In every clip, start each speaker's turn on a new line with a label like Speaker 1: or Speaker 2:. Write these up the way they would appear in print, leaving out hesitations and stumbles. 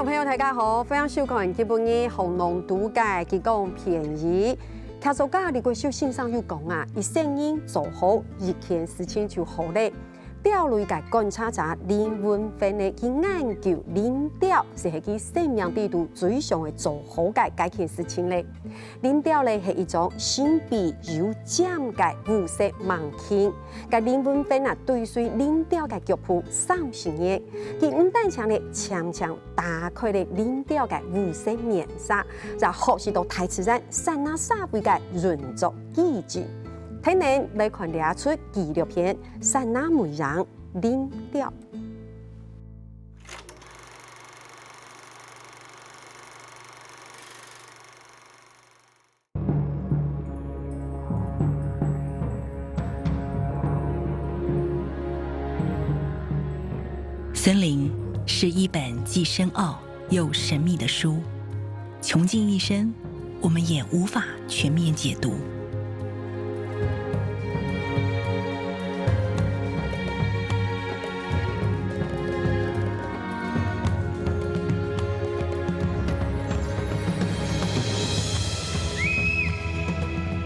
Speaker 1: 众朋友，大家好，欢迎收看今本日红龙独家提供便宜。听说家李国秀信上有讲啊，伊声音做好，一件事情就好咧。调类嘅观察者林文芬咧去研究领调是喺佢生命地图最上嘅做好嘅嗰件事情咧。領調咧係一種神秘又尖嘅無色盲琴，嘅林文芬啊對隨領調嘅腳步30年，佢唔單止咧悄悄打開咧領調嘅無色面紗，就學習到台詞人散那沙貝嘅潤作機智。睇您來看兩出紀錄片《山那美人領調》。
Speaker 2: 森林是一本既深奥又神秘的书，穷尽一生，我们也无法全面解读。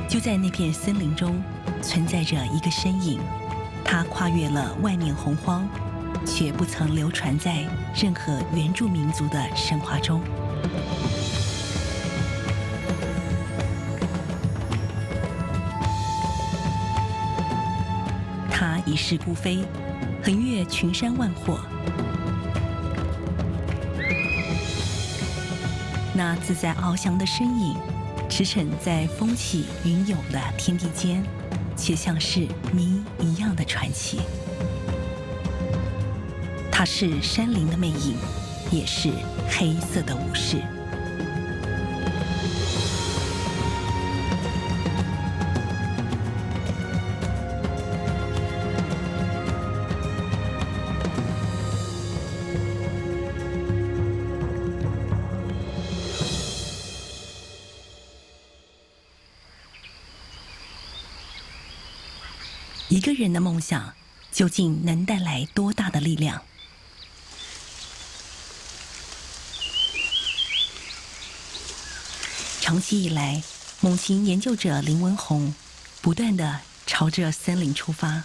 Speaker 2: 就在那片森林中，存在着一个身影，它跨越了万年洪荒，却不曾流传在任何原住民族的神话中。他一世孤飞，横越群山万壑。那自在翱翔的身影，驰骋在风起云涌的天地间，却像是谜一样的传奇。它是山林的魅影，也是黑色的武士。一个人的梦想究竟能带来多大的力量？长期以来，猛禽研究者林文宏不断地朝着森林出发。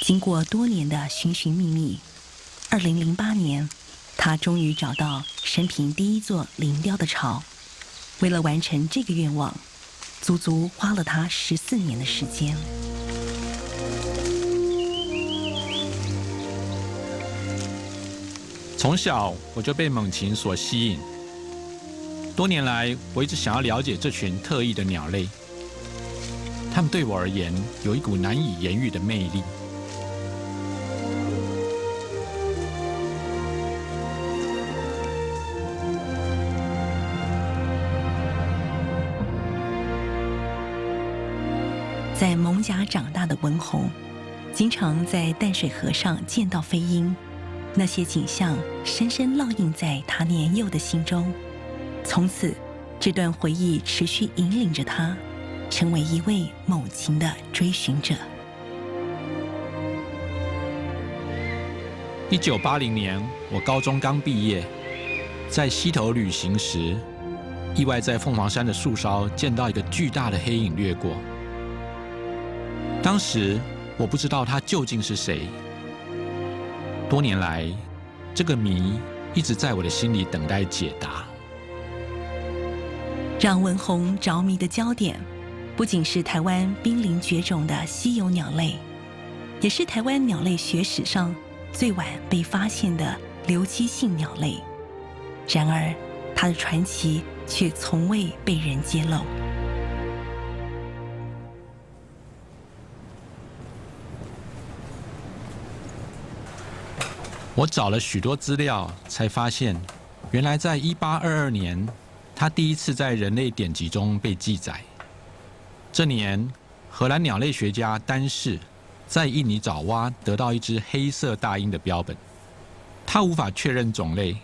Speaker 2: 经过多年的寻寻觅觅，2008年，他终于找到生平第一座林雕的巢。为了完成这个愿望，足足花了他14年的时间。
Speaker 3: 从小我就被猛禽所吸引，多年来我一直想要了解这群特异的鸟类，它们对我而言有一股难以言喻的魅力。
Speaker 2: 在艋舺长大的文宏，经常在淡水河上见到飞鹰，那些景象深深烙印在他年幼的心中。从此，这段回忆持续引领着他，成为一位猛禽的追寻者。
Speaker 3: 1980年，我高中刚毕业，在溪头旅行时，意外在凤凰山的树梢见到一个巨大的黑影掠过。当时我不知道他究竟是谁。多年来，这个谜一直在我的心里等待解答。
Speaker 2: 让文宏着迷的焦点，不仅是台湾濒临绝种的稀有鸟类，也是台湾鸟类学史上最晚被发现的留栖性鸟类。然而，它的传奇却从未被人揭露。
Speaker 3: 我找了许多资料，才发现，原来在1822年，它第一次在人类典籍中被记载。这年，荷兰鸟类学家丹氏在印尼爪哇得到一只黑色大鹰的标本，他无法确认种类，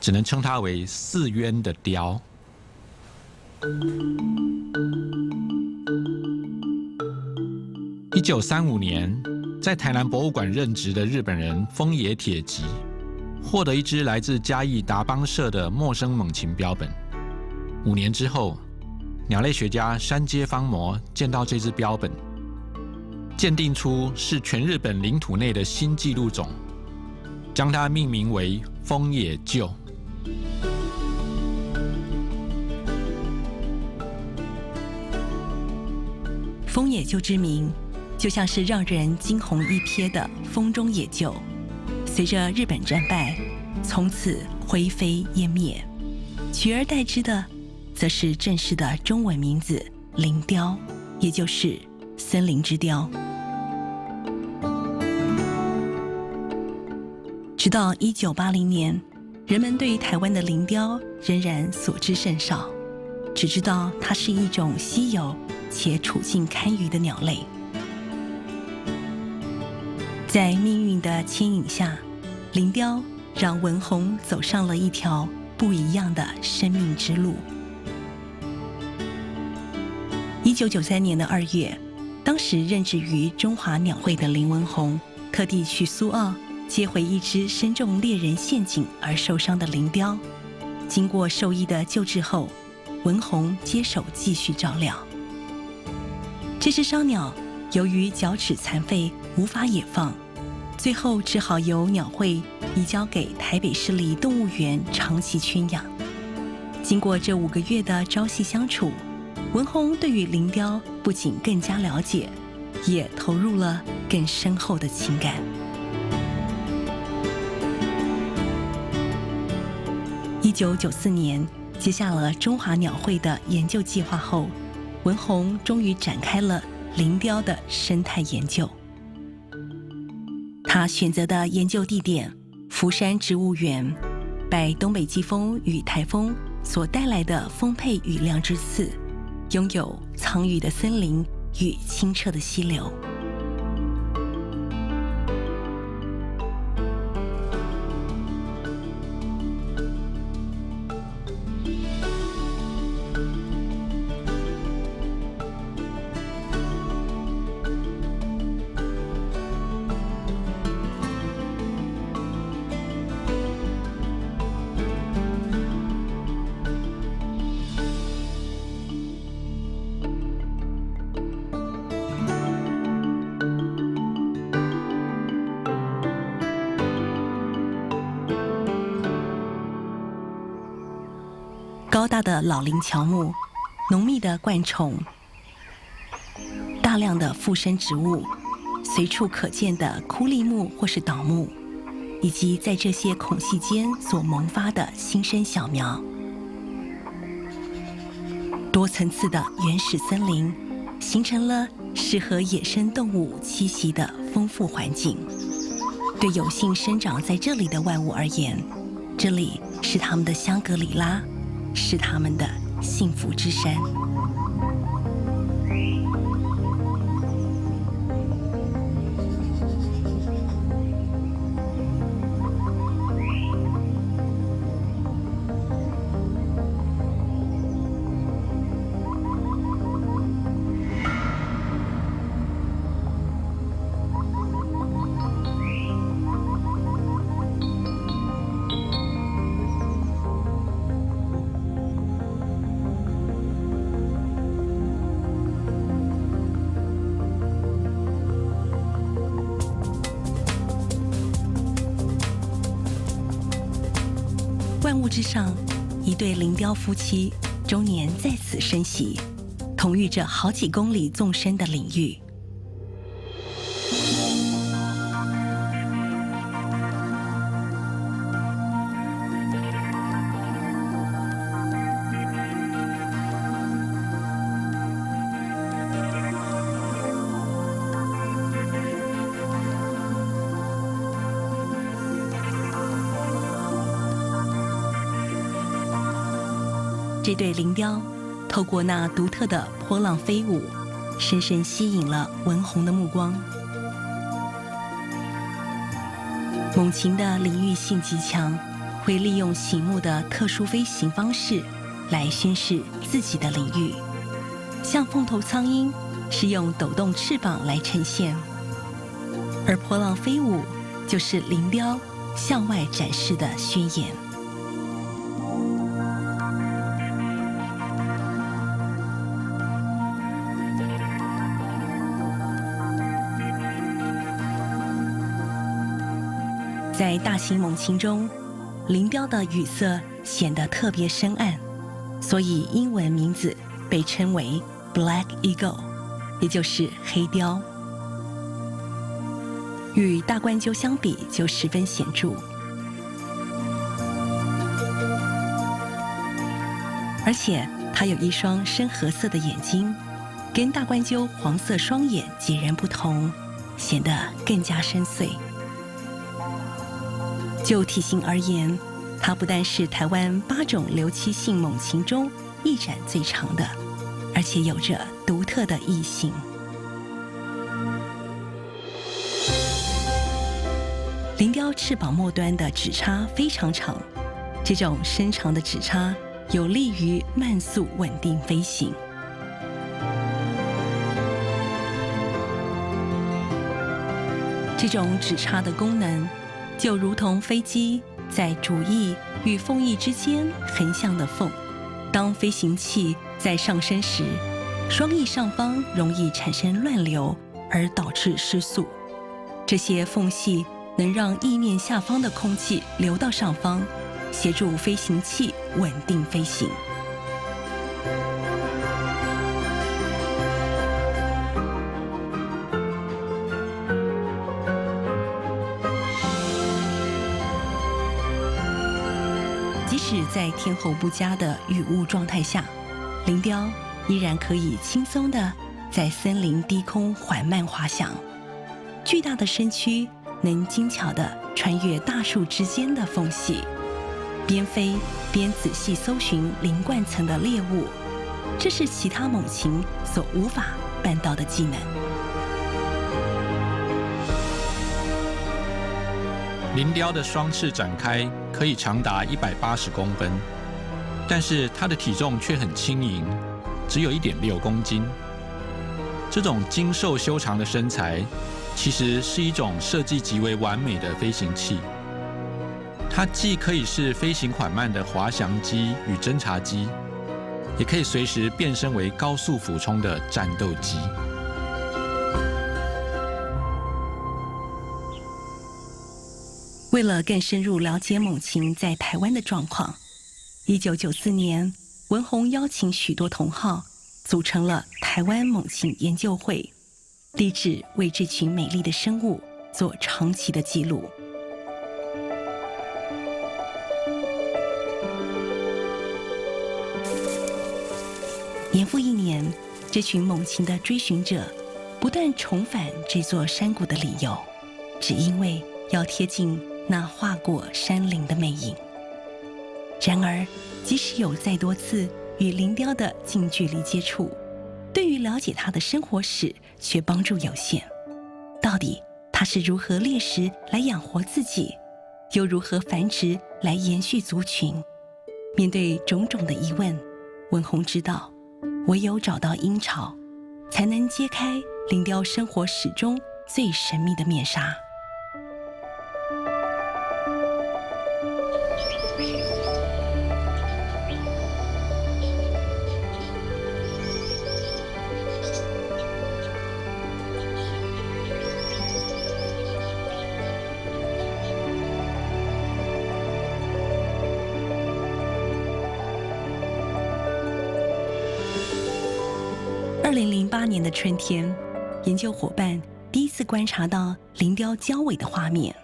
Speaker 3: 只能称它为4鸢的雕。1935年，在台南博物馆任职的日本人丰野铁吉，获得一支来自嘉义达邦社的陌生猛禽标本。5年之后，鸟类学家山街方模见到这只标本，鉴定出是全日本领土内的新纪录种，将它命名为丰野臼。
Speaker 2: 丰野臼之名，就像是让人惊鸿一瞥的风中野臼，随着日本战败，从此灰飞烟灭。取而代之的，则是正式的中文名字林雕，也就是森林之雕。直到1980年，人们对台湾的林雕仍然所知甚少，只知道它是一种稀有且处境堪虞的鸟类。在命运的牵引下，林雕让文宏走上了一条不一样的生命之路。1993年的2月，当时任职于中华鸟会的林文宏，特地去苏澳接回一只身中猎人陷阱而受伤的林雕。经过兽医的救治后，文宏接手继续照料。这只烧鸟由于脚趾残废，无法野放，最后只好由鸟会移交给台北市立动物园长期圈养。经过这5个月的朝夕相处，文宏对于林雕不仅更加了解，也投入了更深厚的情感。1994年，接下了中华鸟会的研究计划后，文宏终于展开了林雕的生态研究。他选择的研究地点福山植物园，拜东北季风与台风所带来的丰沛雨量之赐，拥有苍郁的森林与清澈的溪流。高大的老林乔木，浓密的灌丛，大量的附生植物，随处可见的枯立木或是倒木，以及在这些孔隙间所萌发的新生小苗，多层次的原始森林，形成了适合野生动物栖息的丰富环境。对有幸生长在这里的万物而言，这里是他们的香格里拉，是他们的幸福之山。万物之上，一对林雕夫妻终年在此生息，统御着好几公里纵深的领域。这对林雕透过那独特的波浪飞舞，深深吸引了文宏的目光。猛禽的领域性极强，会利用醒目的特殊飞行方式来宣示自己的领域，像凤头苍鹰是用抖动翅膀来呈现。而波浪飞舞就是林雕向外展示的宣言。在大型猛禽中，林雕的羽色显得特别深暗，所以英文名字被称为 Black Eagle， 也就是黑雕。与大冠鸠相比就十分显著，而且它有一双深褐色的眼睛，跟大冠鸠黄色双眼截然不同，显得更加深邃。就体型而言，它不但是台湾8种刘栖性猛禽中翼展最长的，而且有着独特的翼性。林雕翅膀末端的指叉非常长，这种伸长的指叉有利于慢速稳定飞行。这种指叉的功能就如同飞机在主翼与凤翼之间横向的缝，当飞行器在上升时，双翼上方容易产生乱流而导致失速。这些缝隙能让翼面下方的空气流到上方，协助飞行器稳定飞行。即使在天候不佳的雨雾状态下，林雕依然可以轻松地在森林低空缓慢滑翔。巨大的身躯能精巧地穿越大树之间的缝隙，边飞边仔细搜寻鳞冠层的猎物，这是其他猛禽所无法办到的技能。
Speaker 3: 林雕的双翅展开可以长达180公分，但是它的体重却很轻盈，只有1.6公斤。这种精瘦修长的身材，其实是一种设计极为完美的飞行器。它既可以是飞行缓慢的滑翔机与侦察机，也可以随时变身为高速俯冲的战斗机。
Speaker 2: 为了更深入了解猛禽在台湾的状况，1994年，文宏邀请许多同好组成了台湾猛禽研究会，立志为这群美丽的生物做长期的记录。年复一年，这群猛禽的追寻者不断重返这座山谷的理由，只因为要贴近那划过山林的魅影。然而，即使有再多次与林雕的近距离接触，对于了解它的生活史却帮助有限。到底它是如何猎食来养活自己，又如何繁殖来延续族群？面对种种的疑问，文宏知道，唯有找到鹰巢，才能揭开林雕生活史中最神秘的面纱。2008年的春天，研究伙伴第一次观察到林雕交尾的画面，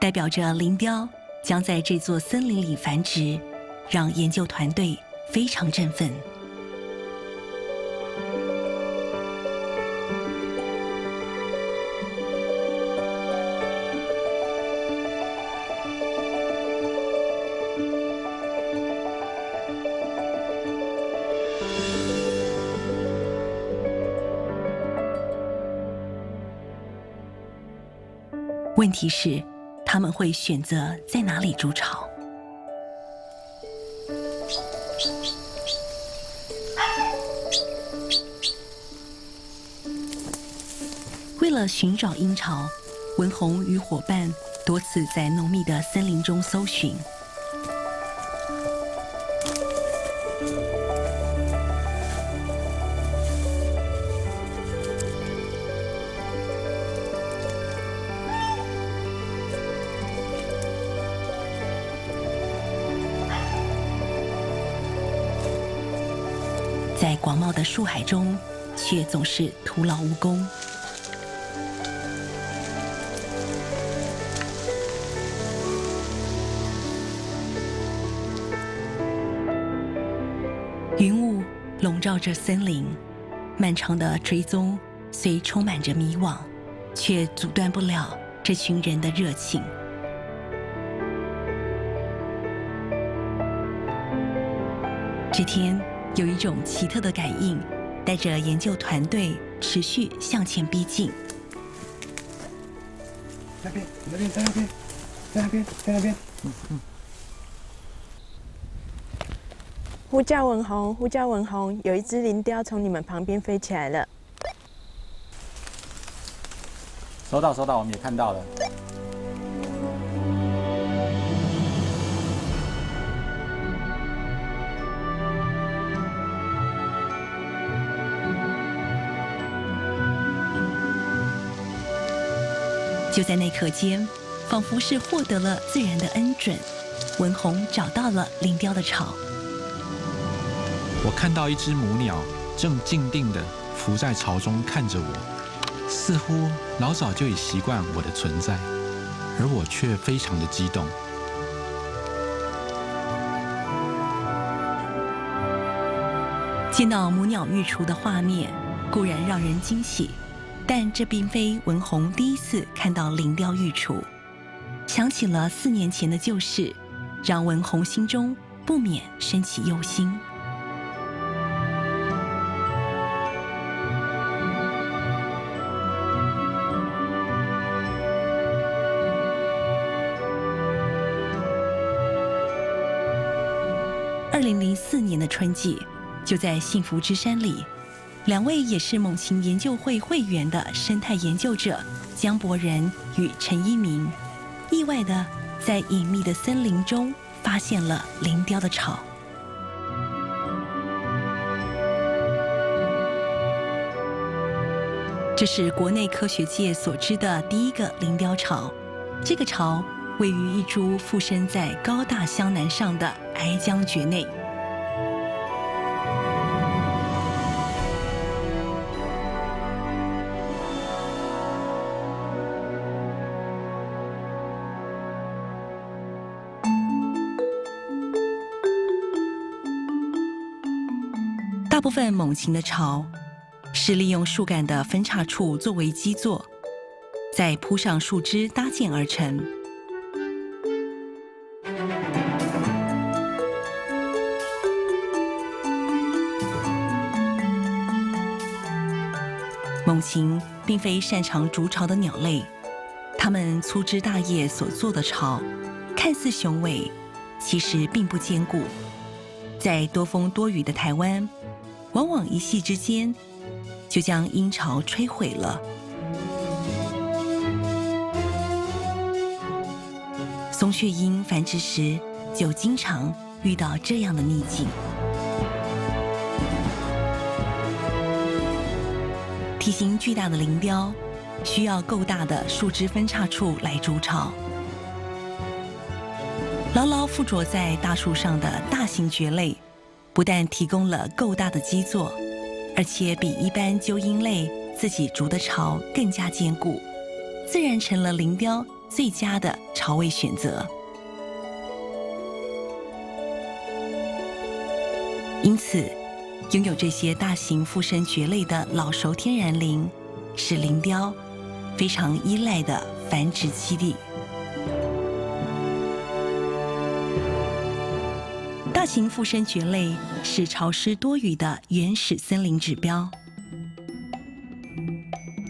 Speaker 2: 代表着林雕将在这座森林里繁殖，让研究团队非常振奋。问题是，他们会选择在哪里筑巢？为了寻找鹰巢，文宏与伙伴多次在浓密的森林中搜寻。在广袤的树海中，却总是徒劳无功。云雾笼罩着森林，漫长的追踪虽充满着迷惘，却阻断不了这群人的热情。这天，有一种奇特的感应，带着研究团队持续向前逼近。
Speaker 4: 那边，在那边，在那边。
Speaker 5: 呼叫文宏，有一只林雕从你们旁边飞起来了。
Speaker 4: 收到，我们也看到了。
Speaker 2: 就在那刻间，仿佛是获得了自然的恩准，文宏找到了林雕的巢。
Speaker 3: 我看到一只母鸟正静定地伏在巢中看着我，似乎老早就已习惯我的存在，而我却非常的激动。
Speaker 2: 见到母鸟育雏的画面，固然让人惊喜，但这并非文宏第一次看到林雕育雏。想起了4年前的旧事，让文宏心中不免升起忧心。2004年的春季，就在幸福之山里，2位也是猛禽研究会会员的生态研究者江博仁与陈一鸣，意外的在隐秘的森林中发现了林雕的巢。这是国内科学界所知的第一个林雕巢。这个巢位于一株附生在高大湘南上的矮江蕨内。大部分猛禽的巢是利用树干的分叉处作为基座，再铺上树枝搭建而成。猛禽并非擅长筑巢的鸟类，它们粗枝大叶所做的巢，看似雄伟，其实并不坚固。在多风多雨的台湾，往往一夕之间就将鹰巢摧毁了。松雀鹰繁殖时就经常遇到这样的逆境。体型巨大的林雕需要够大的树枝分叉处来筑巢。牢牢附着在大树上的大型蕨类，不但提供了够大的基座，而且比一般鸠鹰类自己筑的巢更加坚固，自然成了林雕最佳的巢位选择。因此，拥有这些大型附生蕨类的老熟天然林，是林雕非常依赖的繁殖基地。大型附生蕨类是潮湿多雨的原始森林指标，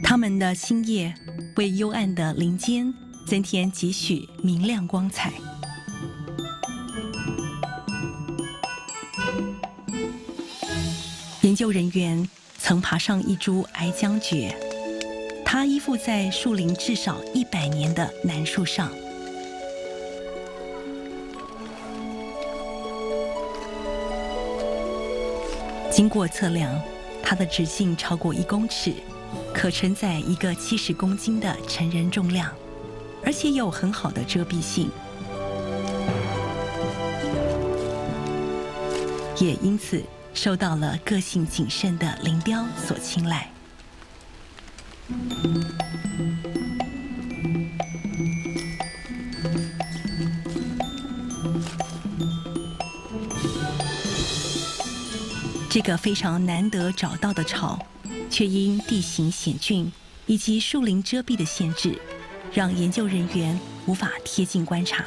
Speaker 2: 它们的新叶为幽暗的林间增添几许明亮光彩。研究人员曾爬上一株矮江蕨，它依附在树龄至少100年的楠树上。经过测量，它的直径超过1公尺，可承载一个70公斤的成人重量，而且有很好的遮蔽性，也因此受到了个性谨慎的林雕所青睐。这个非常难得找到的巢，却因地形险峻以及树林遮蔽的限制，让研究人员无法贴近观察。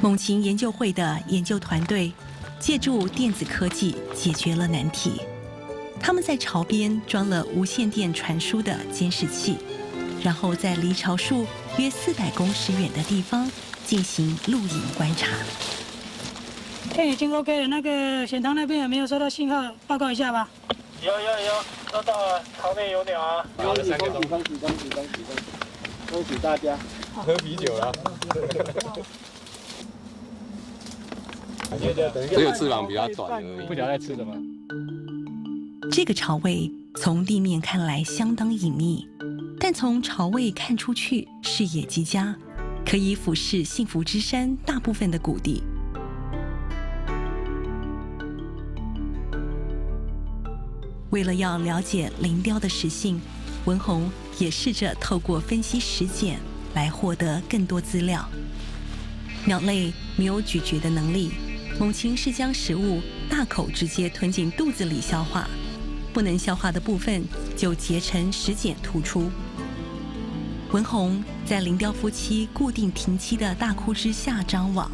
Speaker 2: 猛禽研究会的研究团队借助电子科技解决了难题。他们在巢边装了无线电传输的监视器，然后在离巢树约400公尺远的地方进行录影观察。
Speaker 6: 天已经 OK 了，那个显塘那边有没有收到信号？报告一下吧。
Speaker 7: 有，收到了，巢内有鸟啊！
Speaker 4: 恭喜大家！
Speaker 7: 喝啤酒了。
Speaker 8: 只有翅膀比较短而已。
Speaker 7: 不想再吃了吗？
Speaker 2: 这个巢位从地面看来相当隐秘，但从巢位看出去，视野极佳，可以俯视幸福之山大部分的谷地。为了要了解林雕的食性，文宏也试着透过分析食碱来获得更多资料。鸟类没有咀嚼的能力，猛禽是将食物大口直接吞进肚子里消化，不能消化的部分就结成食碱吐出。文宏在林雕夫妻固定停栖的大窟之下张网，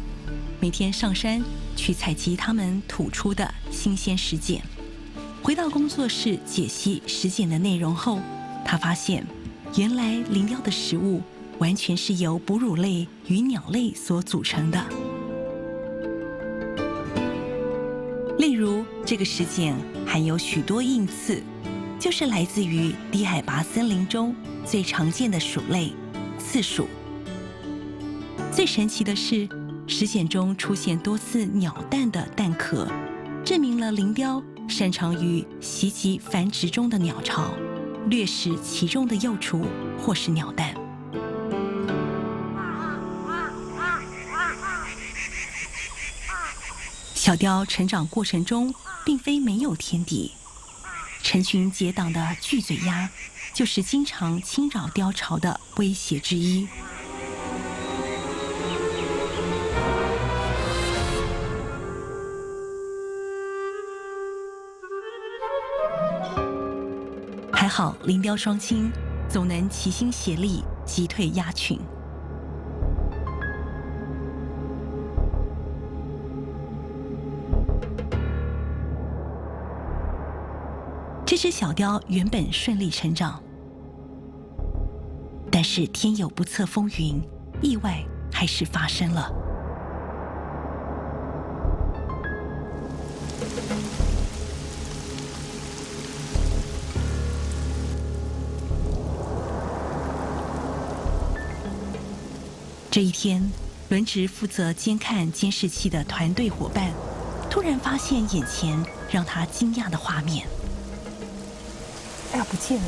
Speaker 2: 每天上山去采集它们吐出的新鲜食碱。回到工作室解析食碱的内容后，他发现原来林雕的食物完全是由哺乳类与鸟类所组成的。例如，这个食碱含有许多硬刺，就是来自于低海拔森林中最常见的鼠类刺鼠。最神奇的是，食碱中出现多次鸟蛋的蛋壳，证明了林雕擅长于袭击繁殖中的鸟巢，掠食其中的幼雏或是鸟蛋。小雕成长过程中并非没有天敌，成群结党的巨嘴鸭就是经常侵扰雕巢的威胁之一。还好林雕双亲总能齐心协力击退鸭群。这只小雕原本顺利成长，但是天有不测风云，意外还是发生了。这一天，轮值负责监看监视器的团队伙伴突然发现眼前让他惊讶的画面。
Speaker 5: 哎呀，不见了，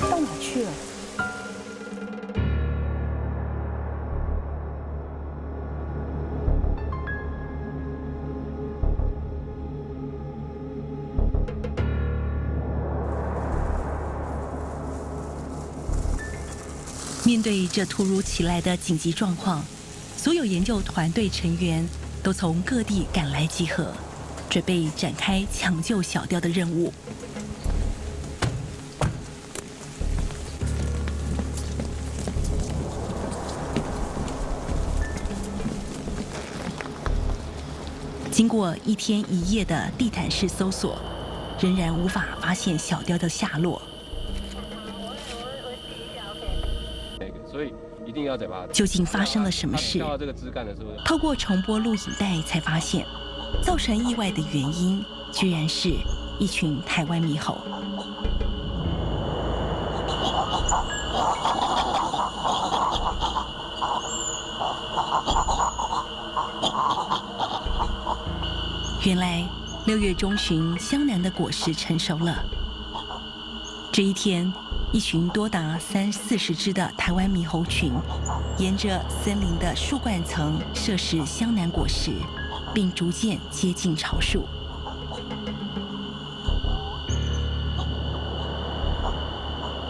Speaker 5: 到哪去了？
Speaker 2: 面对这突如其来的紧急状况，所有研究团队成员都从各地赶来集合，准备展开抢救小雕的任务。经过1天1夜的地毯式搜索，仍然无法发现小雕的下落。
Speaker 8: 所以一定要得把它
Speaker 2: 究竟发生了什么事？
Speaker 8: 到这个枝干的时候，
Speaker 2: 透过重播录影带才发现，造成意外的原因居然是一群台湾猕猴。原来6月中旬，香南的果实成熟了。这一天，一群多达30-40只的台湾猕猴群，沿着森林的树冠层摄食香南果实，并逐渐接近巢树。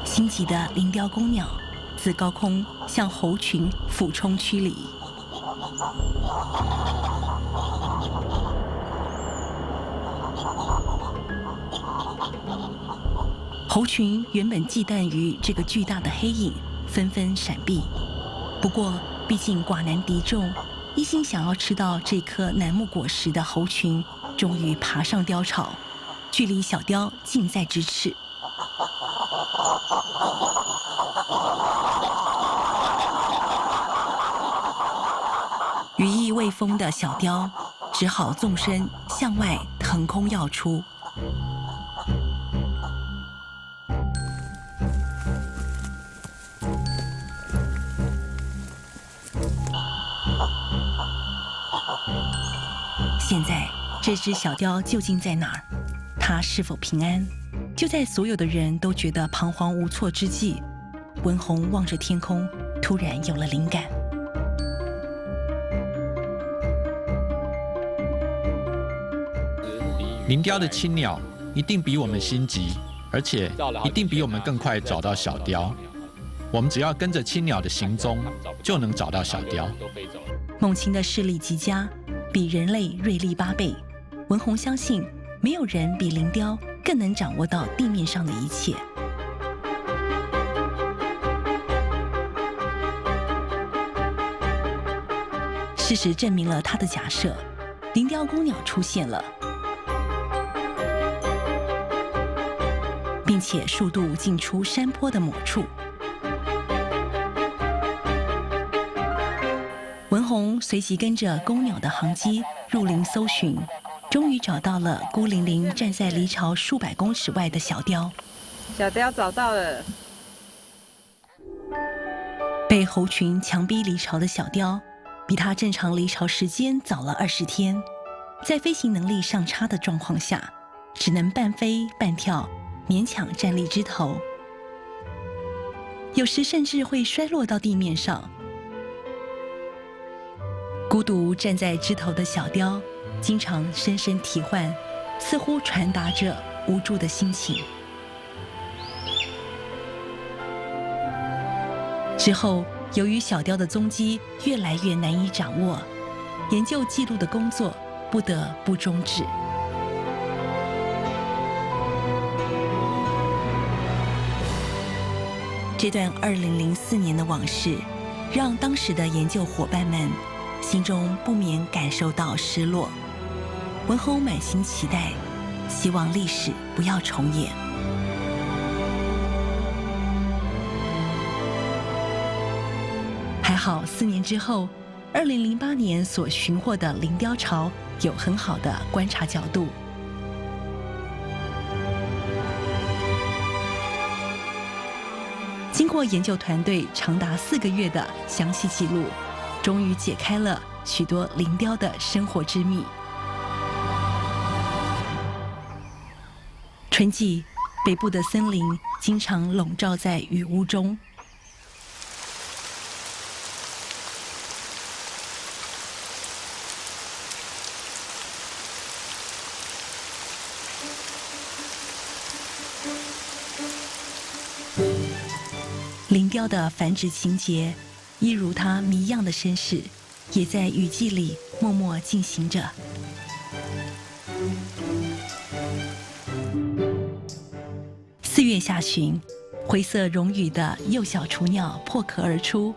Speaker 2: 心急的林雕公鸟自高空向猴群俯冲驱离。猴群原本忌惮于这个巨大的黑影，纷纷闪避。不过，毕竟寡男敌众，一心想要吃到这颗楠木果实的猴群，终于爬上雕巢，距离小雕近在咫尺。羽翼未丰的小雕只好纵身向外腾空跃出。现在，这只小雕究竟在哪儿？它是否平安？就在所有的人都觉得彷徨无措之际，文宏望着天空，突然有了灵感。
Speaker 3: 林雕的青鸟一定比我们心急，而且一定比我们更快找到小雕。我们只要跟着青鸟的行踪，就能找到小雕。
Speaker 2: 猛禽的视力极佳，比人类锐利8倍。文宏相信，没有人比林雕更能掌握到地面上的一切。事实证明了他的假设，林雕公鸟出现了，并且数度进出山坡的某处。文宏随即跟着公鸟的航迹入林搜寻，终于找到了孤零零站在离巢数百公尺外的小雕。
Speaker 9: 小雕找到了。
Speaker 2: 被猴群强逼离巢的小雕，比它正常离巢时间早了20天，在飞行能力尚差的状况下，只能半飞半跳，勉强站立枝头，有时甚至会摔落到地面上。孤独站在枝头的小雕，经常深深体换，似乎传达着无助的心情。之后，由于小雕的踪迹越来越难以掌握，研究记录的工作不得不终止。这段2004年的往事，让当时的研究伙伴们心中不免感受到失落。文宏满心期待，希望历史不要重演。还好4年之后，2008年所寻获的林雕巢有很好的观察角度。经过研究团队长达4个月的详细记录，终于解开了许多林雕的生活之秘。春季，北部的森林经常笼罩在雨雾中。林雕的繁殖情节，一如它谜样的身世，也在雨季里默默进行着。4月下旬，灰色绒羽的幼小雏鸟破壳而出，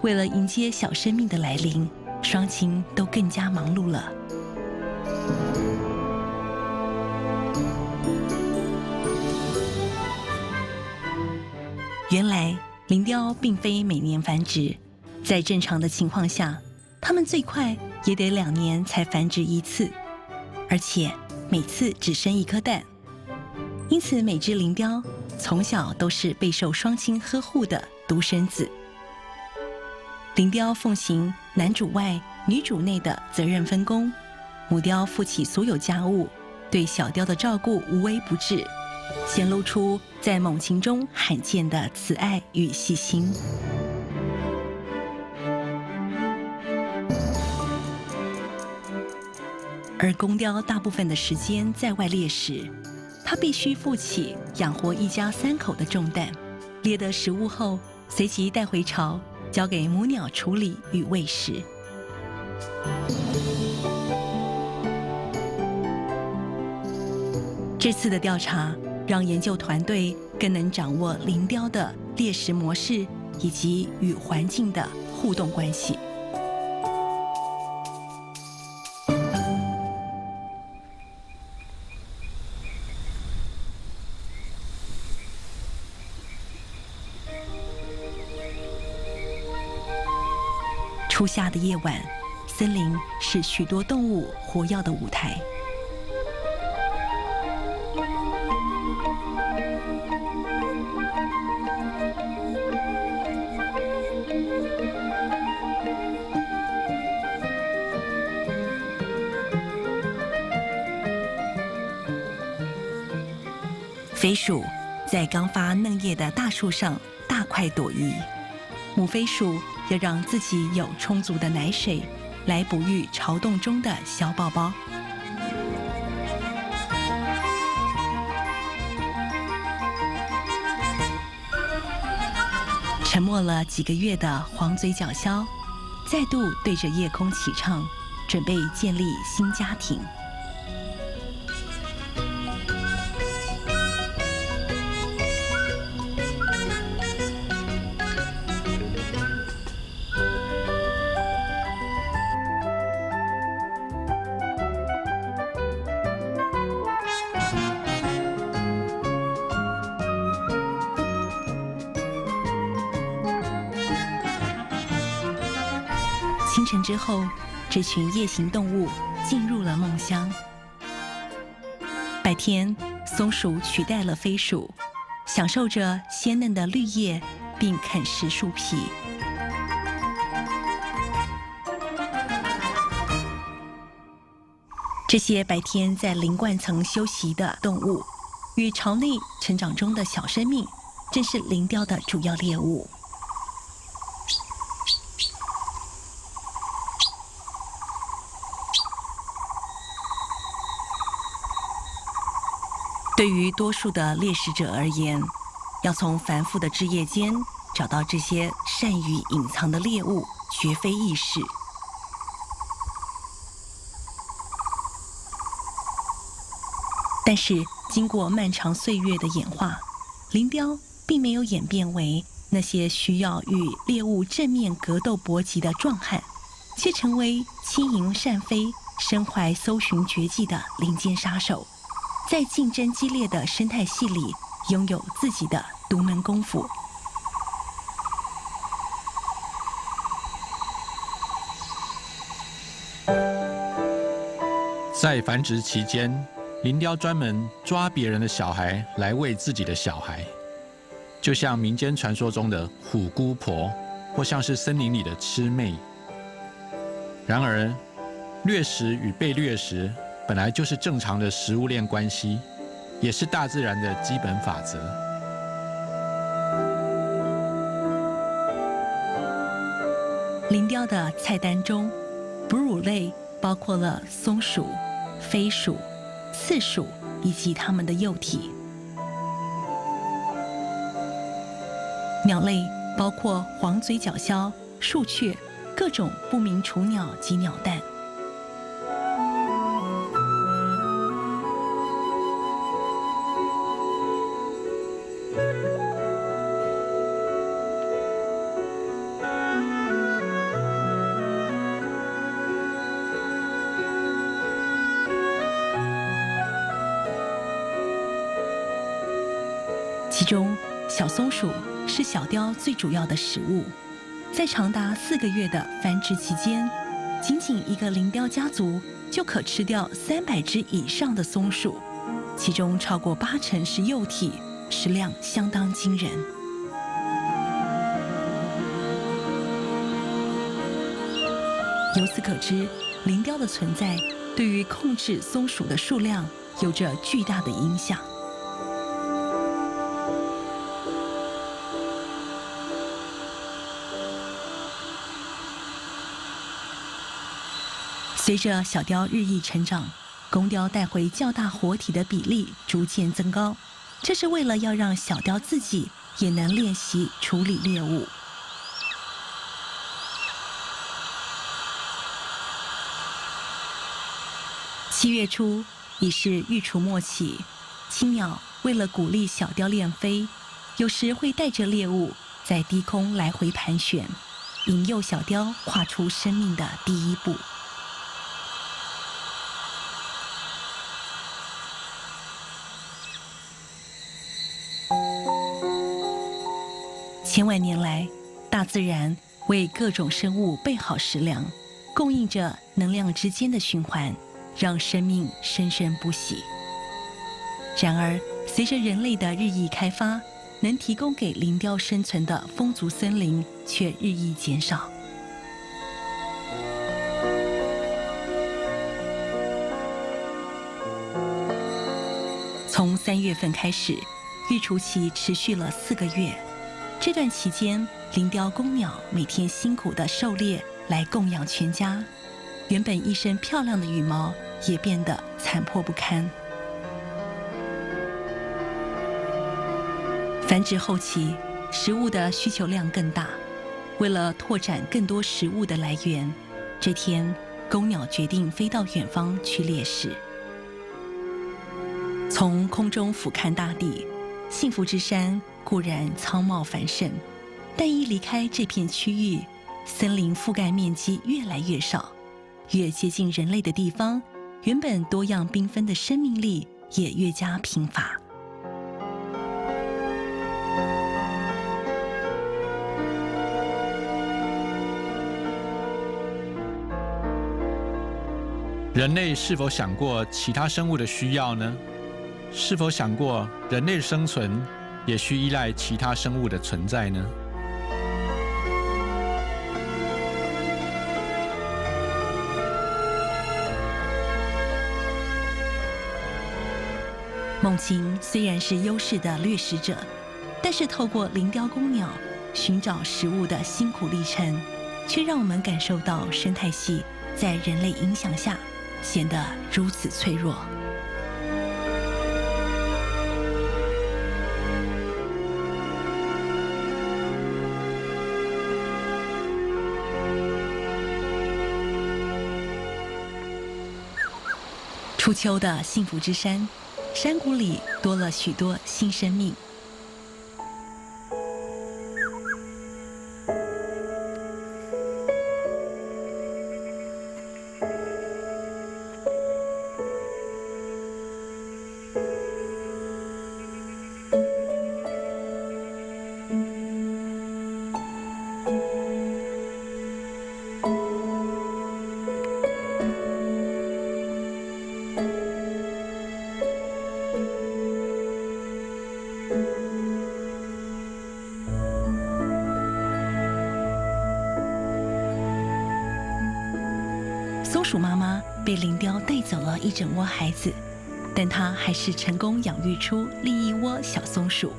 Speaker 2: 为了迎接小生命的来临，双亲都更加忙碌了。原来林雕并非每年繁殖，在正常的情况下，它们最快也得2年才繁殖一次，而且每次只生1颗蛋，因此每只林雕从小都是备受双亲呵护的独生子。林雕奉行男主外女主内的责任分工，母雕负起所有家务，对小雕的照顾无微不至，显露出在猛禽中罕见的慈爱与细心。而公雕大部分的时间在外猎食，它必须负起养活一家3口的重担。猎得食物后，随即带回巢，交给母鸟处理与喂食。这次的调查让研究团队更能掌握林雕的猎食模式以及与环境的互动关系。初夏的夜晚，森林是许多动物活跃的舞台。飞鼠在刚发嫩叶的大树上大快朵颐，母飞鼠要让自己有充足的奶水来哺育巢洞中的小宝宝。沉默了几个月的黄嘴角鸮，再度对着夜空齐唱，准备建立新家庭。清晨之后，这群夜行动物进入了梦乡。白天，松鼠取代了飞鼠，享受着鲜嫩的绿叶，并啃食树皮。这些白天在林冠层休息的动物，与巢内成长中的小生命，正是林雕的主要猎物。对于多数的猎食者而言，要从繁复的枝叶间找到这些善于隐藏的猎物，绝非易事。但是，经过漫长岁月的演化，林雕并没有演变为那些需要与猎物正面格斗搏击的壮汉，却成为轻盈善飞、身怀搜寻绝技的林间杀手。在竞争激烈的生态系里，拥有自己的独门功夫。
Speaker 3: 在繁殖期间，林雕专门抓别人的小孩来喂自己的小孩，就像民间传说中的虎姑婆，或像是森林里的魑魅。然而，掠食与被掠食本来就是正常的食物链关系，也是大自然的基本法则。
Speaker 2: 林雕的菜单中，哺乳类包括了松鼠、飞鼠、刺鼠以及它们的幼体；鸟类包括黄嘴角鸮、树雀、各种不明雏鸟及鸟蛋。其中，小松鼠是小雕最主要的食物。在长达4个月的繁殖期间，仅仅一个林雕家族就可吃掉300只以上的松鼠。其中超过80%是幼体，食量相当惊人。由此可知，林雕的存在对于控制松鼠的数量有着巨大的影响。随着小雕日益成长，公雕带回较大活体的比例逐渐增高，这是为了要让小雕自己也能练习处理猎物。7月初已是育雏末期，青鸟为了鼓励小雕练飞，有时会带着猎物在低空来回盘旋，引诱小雕跨出生命的第一步。千万年来，大自然为各种生物备好食粮，供应着能量之间的循环，让生命生生不息。然而，随着人类的日益开发，能提供给林雕生存的风族森林却日益减少。从3月份开始，育雏期持续了4个月。这段期间，林雕公鸟每天辛苦地狩猎来供养全家，原本一身漂亮的羽毛也变得残破不堪。繁殖后期，食物的需求量更大，为了拓展更多食物的来源，这天公鸟决定飞到远方去猎食。从空中俯瞰大地，幸福之山固然苍茂繁盛，但一离开这片区域，森林覆盖面积越来越少，越接近人类的地方，原本多样缤纷的生命力也越加贫乏。
Speaker 3: 人类是否想过其他生物的需要呢？是否想过人类的生存也需依赖其他生物的存在呢？
Speaker 2: 猛禽虽然是优势的掠食者，但是透过林雕公鸟寻找食物的辛苦历程，却让我们感受到生态系在人类影响下显得如此脆弱。初秋的幸福之山，山谷里多了许多新生命。松鼠妈妈被林雕带走了一整窝孩子，但她还是成功养育出另一窝小松鼠。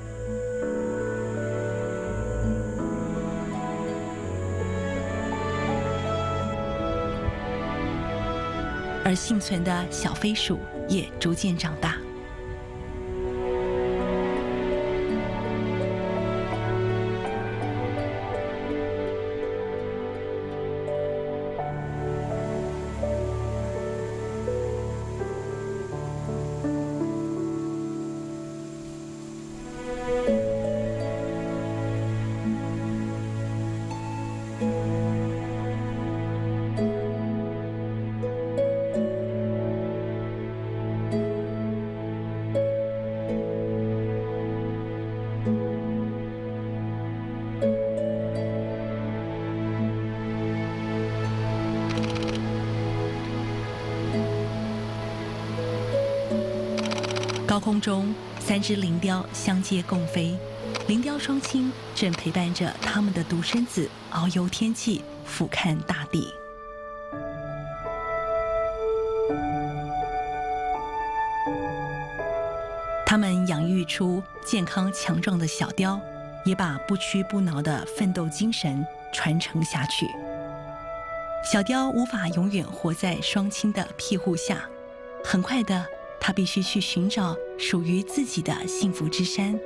Speaker 2: 而幸存的小飞鼠也逐渐长大。高空中，3只灵雕相接共飞，灵雕双亲正陪伴着他们的独生子遨游天际，俯瞰大地。他们养育出健康强壮的小雕，也把不屈不挠的奋斗精神传承下去。小雕无法永远活在双亲的庇护下，很快的，它必须去寻找属于自己的幸福之山，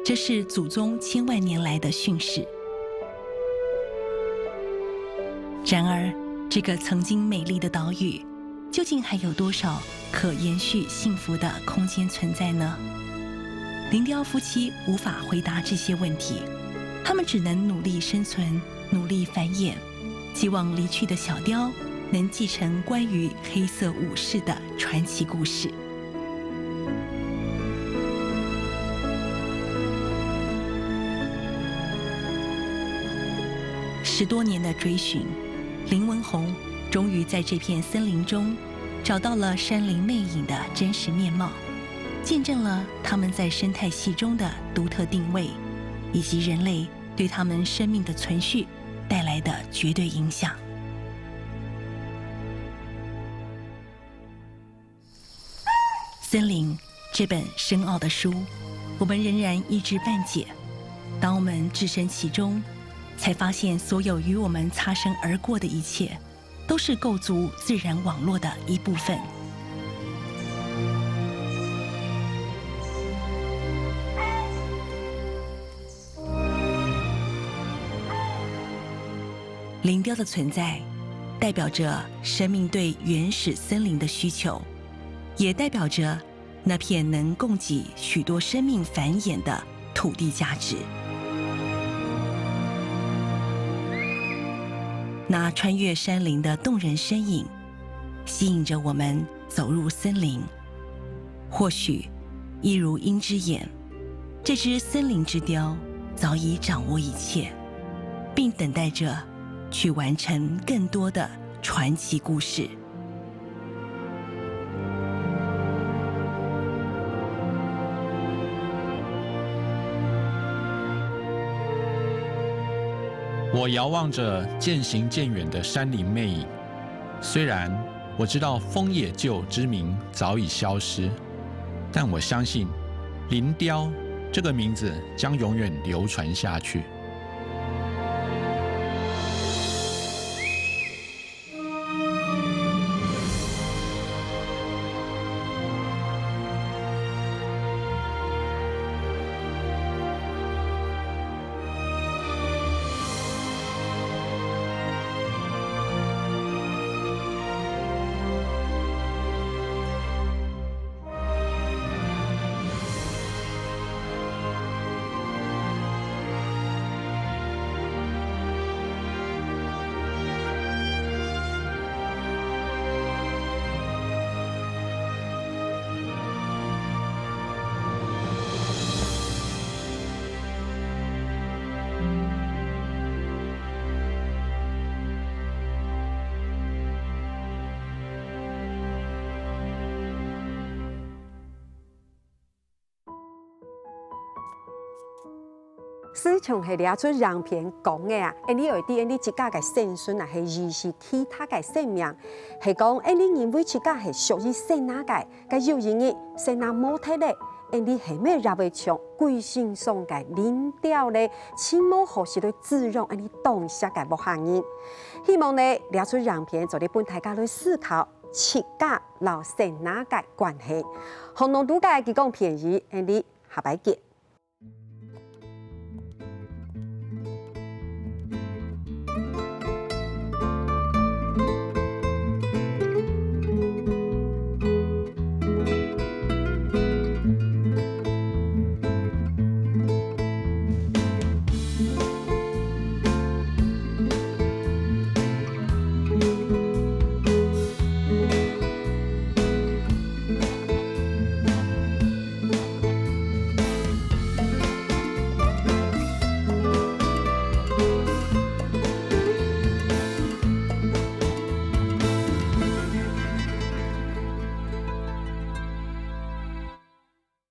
Speaker 2: 这是祖宗千万年来的训示。然而，这个曾经美丽的岛屿，究竟还有多少可延续幸福的空间存在呢？灵雕夫妻无法回答这些问题，他们只能努力生存，努力繁衍，希望离去的小雕能继承关于黑色武士的传奇故事。10多年的追寻，林文宏终于在这片森林中找到了山林魅影的真实面貌，见证了他们在生态系中的独特定位，以及人类对他们生命的存续带来的绝对影响。森林这本深奥的书，我们仍然一知半解。当我们置身其中，才发现所有与我们擦身而过的一切，都是构筑自然网络的一部分。灵雕的存在，代表着生命对原始森林的需求，也代表着那片能供给许多生命繁衍的土地价值。那穿越山林的动人身影，吸引着我们走入森林。或许，一如鹰之眼，这只森林之雕早已掌握一切，并等待着去完成更多的传奇故事。
Speaker 3: 我遥望着渐行渐远的山林魅影，虽然我知道风野旧之名早已消失，但我相信灵雕这个名字将永远流传下去。
Speaker 1: 史上系抓出样片讲的啊，你有啲你自家嘅姓孙啊，系遗失其他嘅性命，系讲你认为自家系属于谁哪嘅，嘅有意义谁哪冇睇咧？你系咩入去唱贵姓上嘅领调咧？起码何时对自容你当下嘅无行人？希望你抓出样片，做啲本大家去思考自家老谁哪嘅关系。红龙都嘅提供便宜，你下摆见。